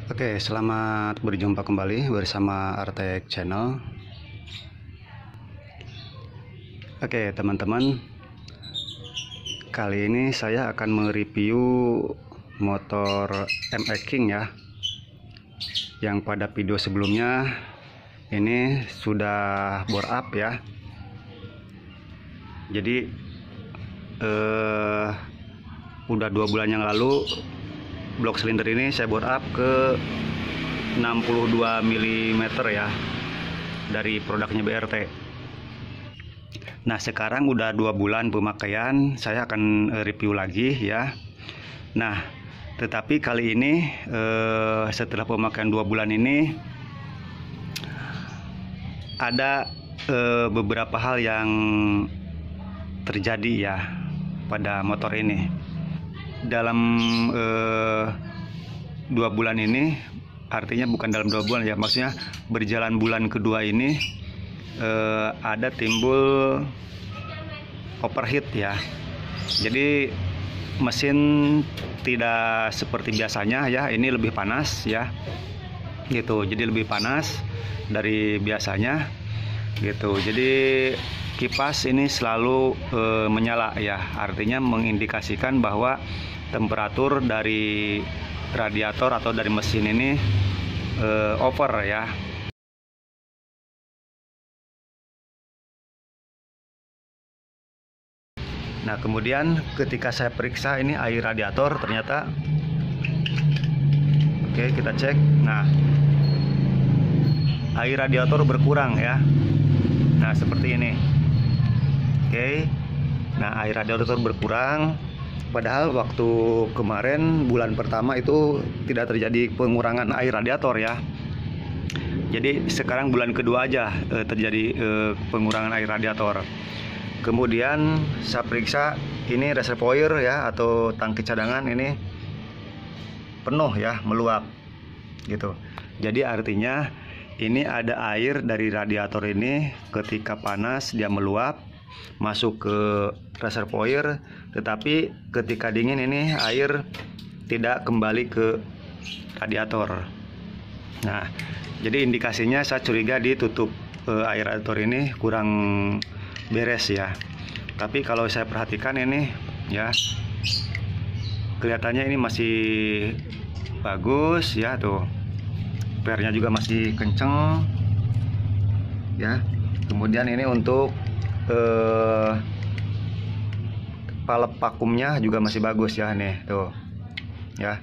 Oke, selamat berjumpa kembali bersama Artek Channel. Oke, teman-teman, kali ini saya akan mereview motor MX King ya. Yang pada video sebelumnya ini sudah bore up ya. Jadi udah 2 bulan yang lalu blok silinder ini saya bore up ke 62 mm ya, dari produknya BRT. Nah, sekarang udah 2 bulan pemakaian, saya akan review lagi ya. Nah, tetapi kali ini setelah pemakaian 2 bulan ini ada beberapa hal yang terjadi ya pada motor ini. Dalam 2 bulan ini, artinya bukan dalam 2 bulan ya, maksudnya berjalan bulan kedua ini ada timbul overheat ya. Jadi mesin tidak seperti biasanya ya, ini lebih panas ya gitu. Jadi lebih panas dari biasanya gitu. Jadi kipas ini selalu menyala ya, artinya mengindikasikan bahwa temperatur dari radiator atau dari mesin ini over ya. Nah, kemudian ketika saya periksa ini air radiator, ternyata oke, kita cek. Nah, air radiator berkurang ya. Nah, seperti ini. Oke. Nah, air radiator berkurang. Padahal waktu kemarin bulan pertama itu tidak terjadi pengurangan air radiator ya. Jadi sekarang bulan kedua aja terjadi pengurangan air radiator. Kemudian saya periksa ini reservoir ya, atau tangki cadangan ini penuh ya, meluap gitu. Jadi artinya ini ada air dari radiator ini, ketika panas dia meluap masuk ke reservoir, tetapi ketika dingin ini air tidak kembali ke radiator. Nah, jadi indikasinya saya curiga di tutup air radiator ini kurang beres ya. Tapi kalau saya perhatikan ini ya, kelihatannya ini masih bagus ya, tuh pernya juga masih kenceng ya. Kemudian ini untuk palep vakumnya juga masih bagus ya, nih tuh ya.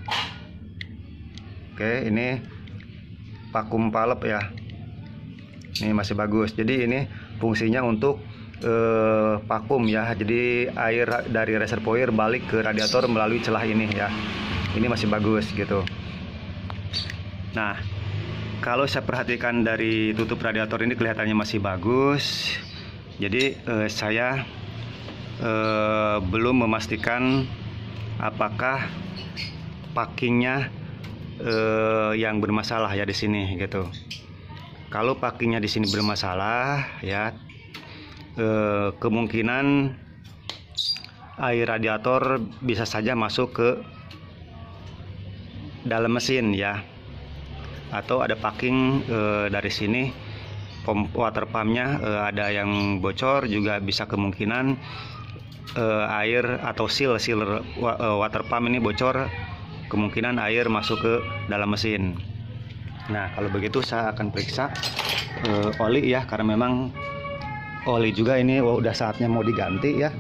Oke, ini vakum palep ya, ini masih bagus. Jadi ini fungsinya untuk vakum ya, jadi air dari reservoir balik ke radiator melalui celah ini ya. Ini masih bagus gitu. Nah, kalau saya perhatikan dari tutup radiator ini kelihatannya masih bagus. Jadi saya belum memastikan apakah packingnya yang bermasalah ya di sini gitu. Kalau packingnya di sini bermasalah ya, kemungkinan air radiator bisa saja masuk ke dalam mesin ya, atau ada packing dari sini. Water pumpnya ada yang bocor, juga bisa kemungkinan air atau seal water pump ini bocor, kemungkinan air masuk ke dalam mesin. Nah, kalau begitu saya akan periksa oli ya, karena memang oli juga ini udah saatnya mau diganti ya.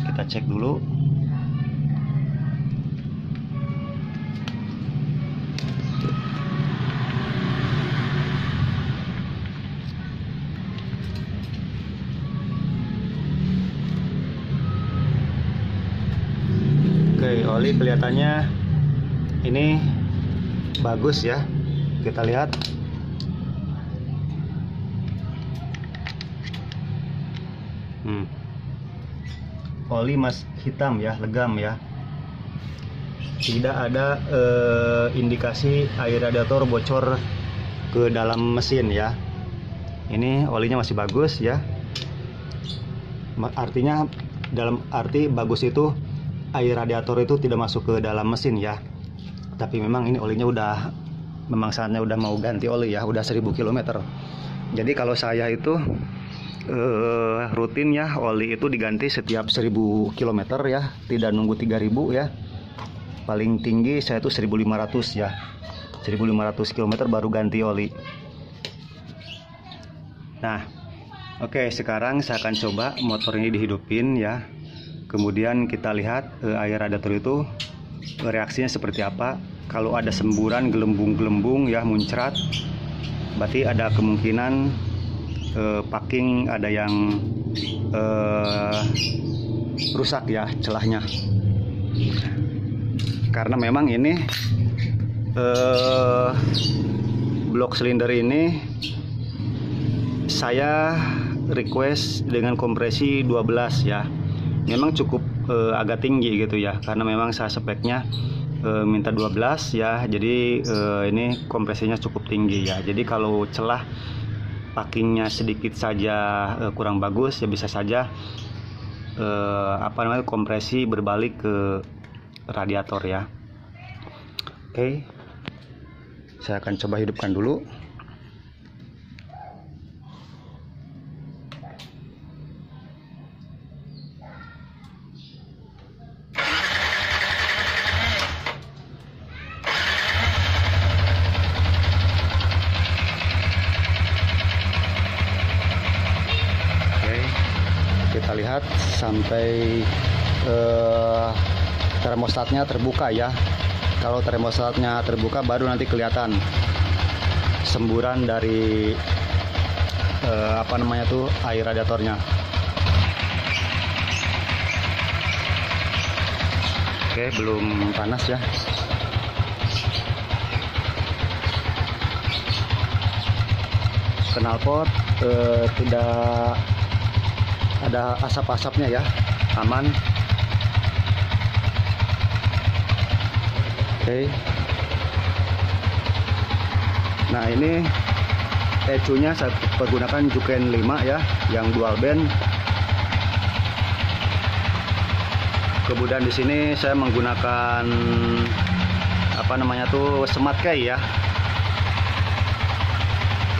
Kita cek dulu. Oke, oli kelihatannya ini bagus ya. Kita lihat. Oli mas hitam ya, legam ya. Tidak ada indikasi air radiator bocor ke dalam mesin ya. Ini olinya masih bagus ya. Artinya dalam arti bagus itu air radiator itu tidak masuk ke dalam mesin ya. Tapi memang ini olinya memang saatnya udah mau ganti oli ya, udah 1000 km. Jadi kalau saya itu rutin ya, oli itu diganti setiap 1000 km ya, tidak nunggu 3000 ya. Paling tinggi saya tuh 1500 ya, 1500 km baru ganti oli. Nah, oke, sekarang saya akan coba motor ini dihidupin ya. Kemudian kita lihat air radiator itu reaksinya seperti apa. Kalau ada semburan, gelembung-gelembung ya muncrat, berarti ada kemungkinan packing ada yang rusak ya, celahnya. Karena memang ini blok silinder ini saya request dengan kompresi 12 ya. Memang cukup agak tinggi gitu ya, karena memang saya speknya minta 12 ya. Jadi ini kompresinya cukup tinggi ya. Jadi kalau celah packingnya sedikit saja kurang bagus ya, bisa saja kompresi berbalik ke radiator ya. Oke, saya akan coba hidupkan dulu. Kita lihat sampai termostatnya terbuka ya. Kalau termostatnya terbuka baru nanti kelihatan semburan dari air radiatornya. Oke, belum panas ya. Knalpot tidak ada asap-asapnya ya, aman. Oke. Nah, ini ECU-nya saya pergunakan Juken 5 ya, yang dual band. Kemudian di sini saya menggunakan smart key ya,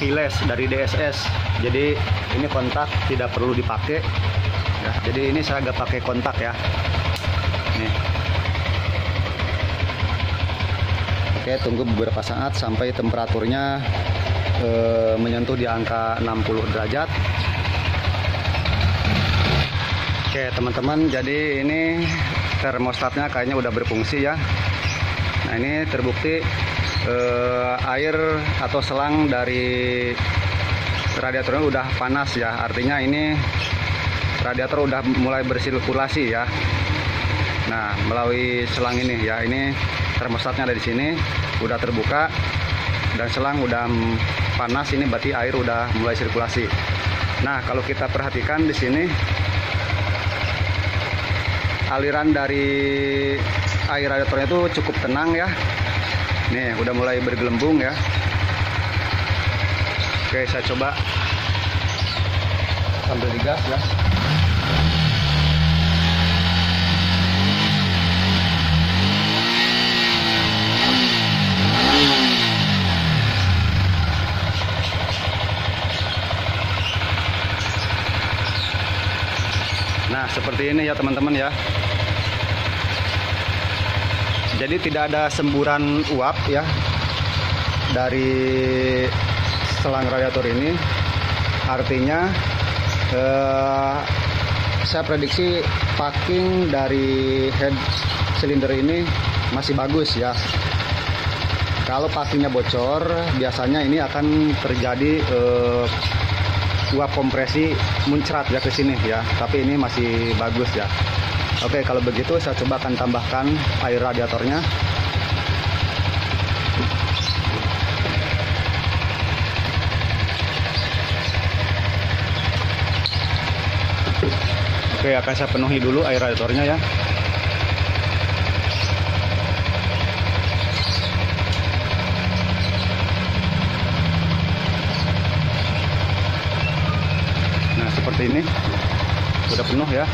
keyless dari DSS. Jadi ini kontak tidak perlu dipakai ya. Jadi ini saya agak pakai kontak ya. Nih. Oke, tunggu beberapa saat sampai temperaturnya menyentuh di angka 60 derajat. Oke teman-teman, jadi ini termostatnya kayaknya udah berfungsi ya. Nah, ini terbukti air atau selang dari radiatornya udah panas ya, artinya ini radiator udah mulai bersirkulasi ya. Nah, melalui selang ini ya, ini termostatnya ada di sini, udah terbuka dan selang udah panas, ini berarti air udah mulai sirkulasi. Nah, kalau kita perhatikan di sini aliran dari air radiatornya itu cukup tenang ya. Nih, udah mulai bergelembung ya. Oke, saya coba sambil digas ya. Nah, seperti ini ya teman-teman ya. Jadi tidak ada semburan uap ya dari selang radiator ini. Artinya saya prediksi packing dari head silinder ini masih bagus ya. Kalau packingnya bocor, biasanya ini akan terjadi uap kompresi muncrat ya ke sini ya. Tapi ini masih bagus ya. Oke, kalau begitu saya coba akan tambahkan air radiatornya. Oke, akan saya penuhi dulu air radiatornya ya. Nah, seperti ini. Udah penuh ya.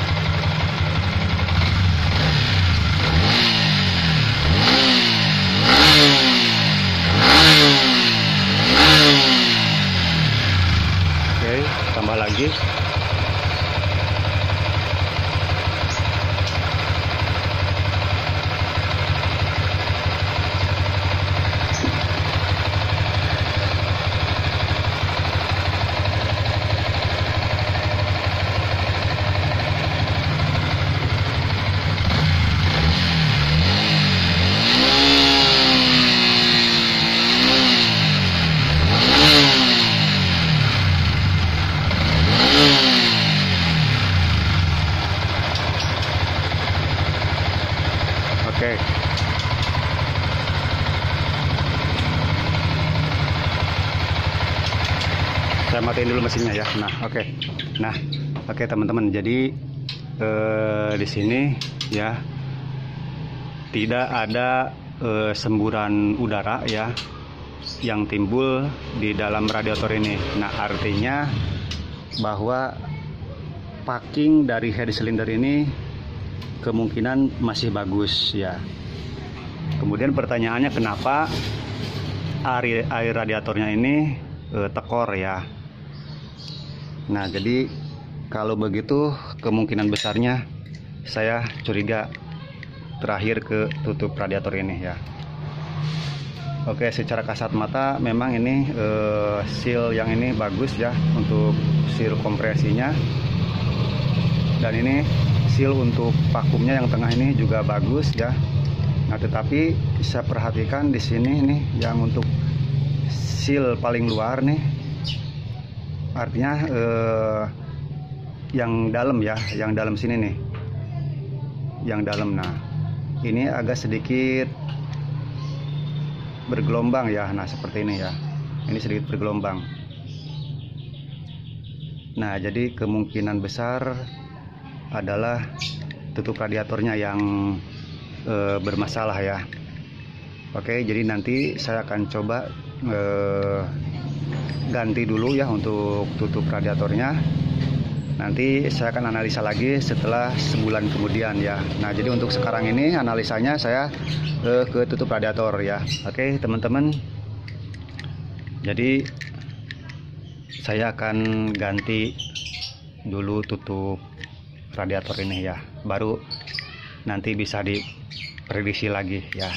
lagi. Oke. Saya matiin dulu mesinnya ya. Nah, oke. Nah, oke teman-teman. Jadi di sini ya tidak ada semburan udara ya yang timbul di dalam radiator ini. Nah, artinya bahwa packing dari head cylinder ini kemungkinan masih bagus ya. Kemudian pertanyaannya, kenapa air radiatornya ini tekor ya. Nah, jadi kalau begitu kemungkinan besarnya saya curiga terakhir ke tutup radiator ini ya. Oke, secara kasat mata memang ini seal yang ini bagus ya untuk seal kompresinya. Dan ini seal untuk vakumnya yang tengah ini juga bagus ya. Nah, tetapi saya perhatikan di sini nih yang untuk seal paling luar nih, artinya yang dalam ya, yang dalam sini nih, yang dalam. Nah, ini agak sedikit bergelombang ya. Nah, seperti ini ya, ini sedikit bergelombang. Nah, jadi kemungkinan besar adalah tutup radiatornya yang bermasalah ya. Oke, jadi nanti saya akan coba ganti dulu ya untuk tutup radiatornya. Nanti saya akan analisa lagi setelah sebulan kemudian ya. Nah, jadi untuk sekarang ini analisanya saya ke tutup radiator ya. Oke teman-teman, jadi saya akan ganti dulu tutup radiator ini ya, baru nanti bisa diprediksi lagi ya.